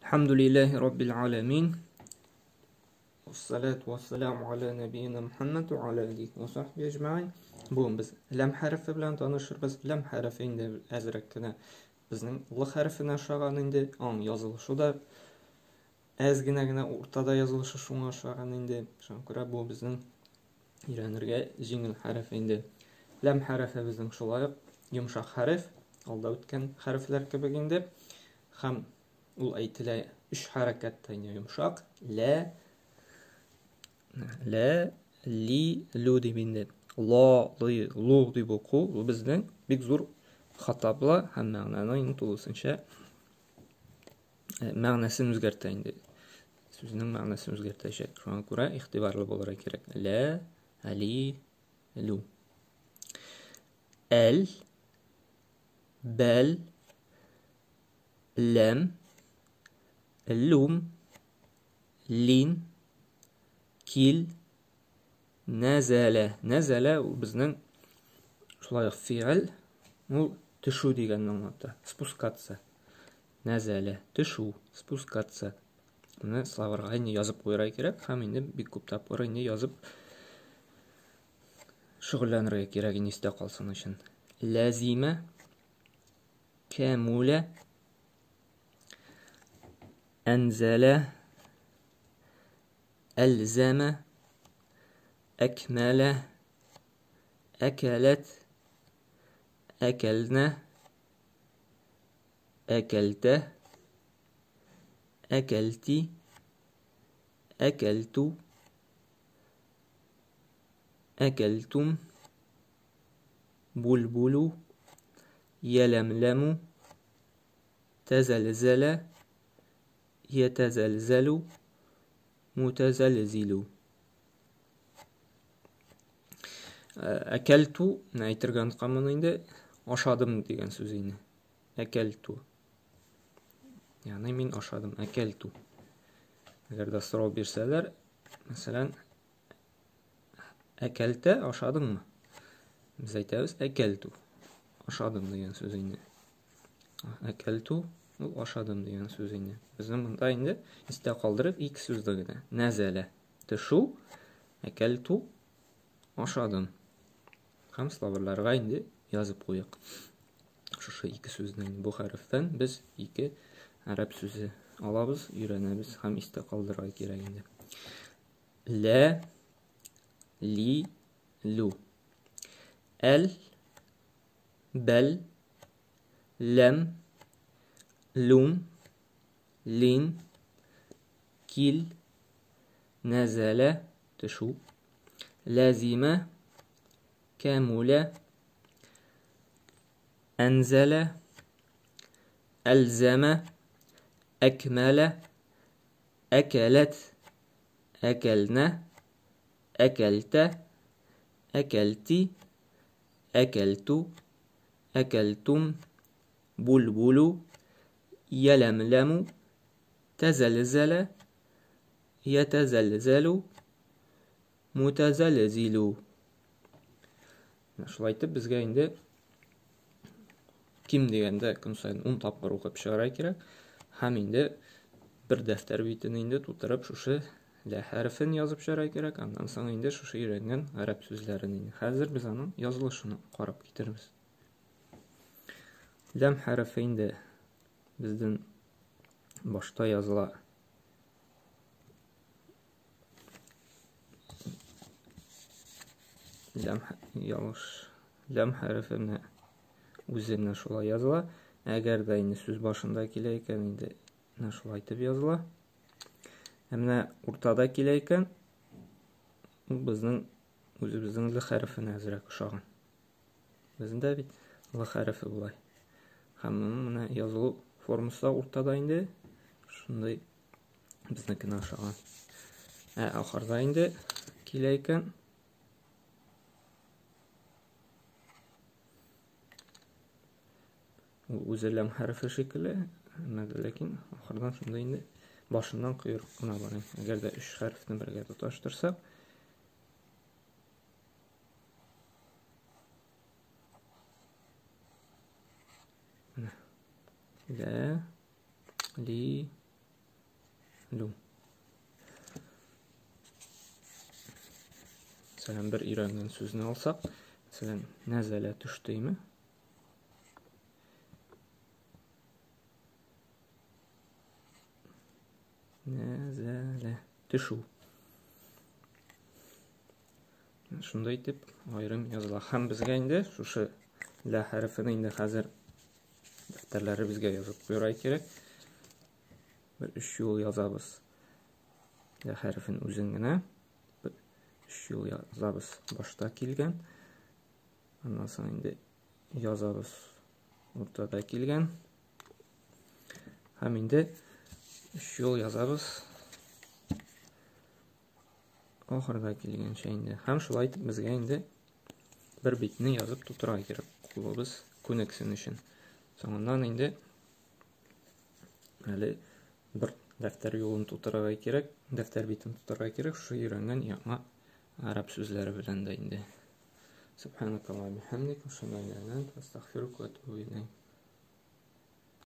Elhamdülillahi Rabbil alemin. Vessalatu vesselamu ala nebiyyina Muhammed ve ala alihi ve sahbihi ecmaîn. Bugün biz lam harfi bilen tanışırız. Lam harfi indi azrakkina bizning l harfini aşağıdan indi. An yazılışı da azgina ortada yazılışı şuna aşağıdan indi. Şuna bu bizning öğrenirge jingil harfi indi. Lam harfi bizning şulay yumşak harf. Alda ötken harfler kebek indi. Ham ul aytila 3 harakattan yumşak. La, li, lu dibinde. La, li, lu dib oku. Bu bizden bik zor hatapla hem ma'nani unutulursunca ma'nasini o'zgartirdi. So'zning ma'nasini o'zgartirishak. Shunga ko'ra ixtiborli bo'lish kerak. La, li, lu. El, bel, lam, lum, lin, kil, nazala. Nazala bizning şulay fiil u tüşu degan anlamda. Спускаться. Nazala, tüşu, спускаться. Buni словарга endi yozib qo'yray kerak. Ham endi bik ko'p taplar endi yozib shug'ullanirga kerak endi esda qolsin uchun. Lazima, kamula, anzala, ألزم أكمل أكلت أكلنا أكلت أكلت أكلت أكلتم بلبل يلملم تزلزل يتزلزل متزلزل. Akeltu aytirgan qamını indi aşadım degan söz indi. Akeltu. Yani men aşadım. Akeltu. Agar da so'rab bersalar, masalan, akelta aşadыңmı? Biz aytamiz akeltu. Aşadım degan söz indi. Akeltu u aşadım degan söz indi. Bizim bunda indi esda qoldirib ikki so'zligini. Nazala, tishu, akeltu, aşadım. Ham словарlarga indi yozib qo'yaq. Şu ikki so'zdan bu harfdan biz ikki arab so'zi olamiz, o'rganamiz, ham esda qoldirib kerak endi. La, li, lu. El, bel, lam, lum, lin, kil, nazala, tüşu, lazima, kamula, anzala, ألزم أكمل أكلت أكلنا أكلت أكلت أكلت أكلتم بلبل يلملم تزلزل يتزلزل متزلزل. Şulay aytib bizga endi kim deganda kun sayin 10 tapqir o'qib chiqaray kerak. Ham endi bir daftar betini endi to'tirib shusha la harfini yozib chiqaray kerak. Undan so'ng endi shusha o'rgangan arab so'zlarini endi hozir biz uni yozilishini qarab ketirmiz. Lam harfi endi bizdan boshda yozila. Lam harfini o'zini shulay yozila. Agar da endi so'z boshida kelar ekan endi shulay aytib yozila. Hamda o'rtada kelar ekan bizning o'zimizning l harfini azroq o'xshagan. Bizda bit l harfi bo'lay. Hamma mana yozuv formasi o'rtada endi shunday biznikini o'xshagan. Oxirida endi kelar ekan o'zi lam harfi shekli, lekin oxirdan shunda endi boshidan quyruqqa boring. Agarda 3 harfni birga tutashtirsak, la, li, Lu. Mesela bir İran'dan sözünü alsak, mesela nezele tuş değil mi? Nezele tuşu. Şunday deb ayrım yazılar. Hem bizga indi şu la harfini indi hazır defterleri bizga yazıp koyray kerak. Bir 3 yol yazabız. La harfin o'zingina. Bir 3 yol yazabız. Boshda kelgan. Ondan so'ng indi yazabız. O'rtada kelgan. Hem indi 3 yol yazabız. Oxirida kelgan şey indi. Hem shulay etib bizga indi bir bitni yazıp tuturay kerak. Qo'limiz ko'niksin uchun. So'ndan indi hali bir daftar yo'lini tuturay kerak, daftar bitini tuturay kerak. Shu o'rgangan yangi arab so'zlari bilan da indi. Subhanakalloh bihamdik, ashhadu an la ilaha illa anta, astaghfiruka va atubu ilayk.